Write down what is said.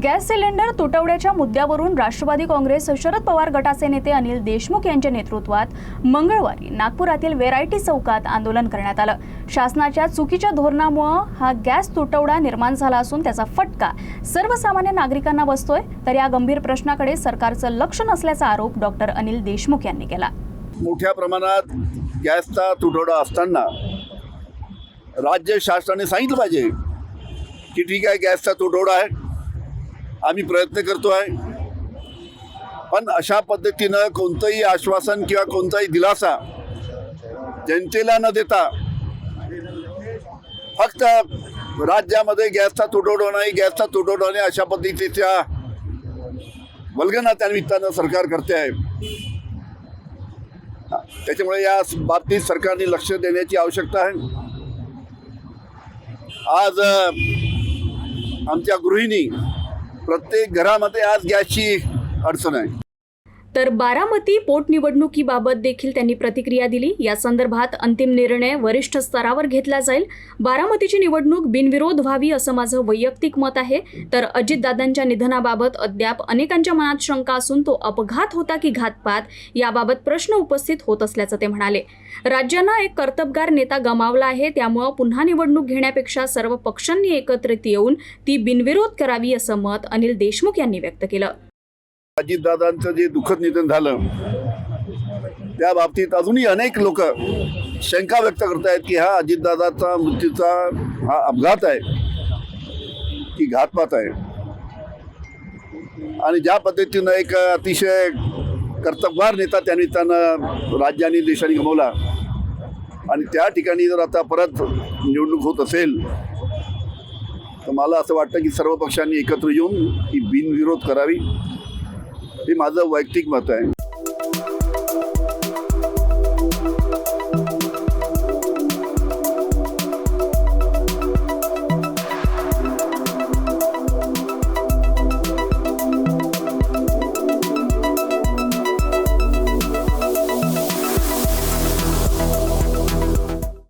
Gas cylinder तुटवड्याच्या मुद्द्यावरून राष्ट्रवादी काँग्रेस शरद पवार गटाचे नेते अनिल देशमुख यांच्या नेतृत्वात मंगळवारी नागपुरातील व्हेरायटी चौकात आंदोलन करण्यात आलं। शासनाच्या चुकीच्या धोरणामुळे हा गॅस तुटवडा निर्माण झाला असून त्याचा फटका सर्वसामान्य नागरिकांना बसतोय, तर या गंभीर प्रश्नाकडे सरकारचं लक्ष नसल्याचा आरोप डॉक्टर अनिल देशमुख यांनी केला। मोठ्या प्रमाणात गॅसचा तुटवडा असताना राज्य शासनाने सांगितलं पाहिजे की ठीक आहे, गॅसचा तुटवडा आहे, आम्ही प्रयत्न करतो आहे, पण अशा पद्धतीनं कोणतंही आश्वासन किंवा कोणताही दिलासा जनतेला न देता फक्त राज्यामध्ये गॅसचा तुटवडा नाही अशा पद्धतीच्या वल्गना त्यानिमित्तानं सरकार करते आहे। त्याच्यामुळे या बाबतीत सरकारने लक्ष देण्याची आवश्यकता आहे। आज आमच्या गृहिणी प्रत्येक घरामध्ये आज गॅसची अडचण आहे। तर बारामती पोटनिवडणुकीबाबत देखील त्यांनी प्रतिक्रिया दिली। या संदर्भात अंतिम निर्णय वरिष्ठ स्तरावर घेतला जाईल। बारामतीची निवडणूक बिनविरोध व्हावी असं माझं वैयक्तिक मत आहे। तर अजितदादांच्या निधनाबाबत अद्याप अनेकांच्या मनात शंका असून तो अपघात होता की घातपात याबाबत प्रश्न उपस्थित होत असल्याचं ते म्हणाले। राज्यानं एक कर्तबगार नेता गमावला आहे, त्यामुळे पुन्हा निवडणूक घेण्यापेक्षा सर्व पक्षांनी एकत्रित येऊन ती बिनविरोध करावी असं मत अनिल देशमुख यांनी व्यक्त केलं। अजितदादांचं जे दुःखद निधन झालं त्या बाबतीत अजूनही अनेक लोक शंका व्यक्त करत आहेत की हा अजितदादाचा मृत्यूचा हा अपघात आहे की घातपात आहे। आणि ज्या पद्धतीनं एक अतिशय कर्तबगार नेता त्या निमित्तानं राज्याने देशाने गमावला आणि त्या ठिकाणी जर आता परत निवडणूक होत असेल तर मला असं वाटतं की सर्व पक्षांनी एकत्र येऊन ही बिनविरोध करावी, हे माझं वैयक्तिक मत आहे।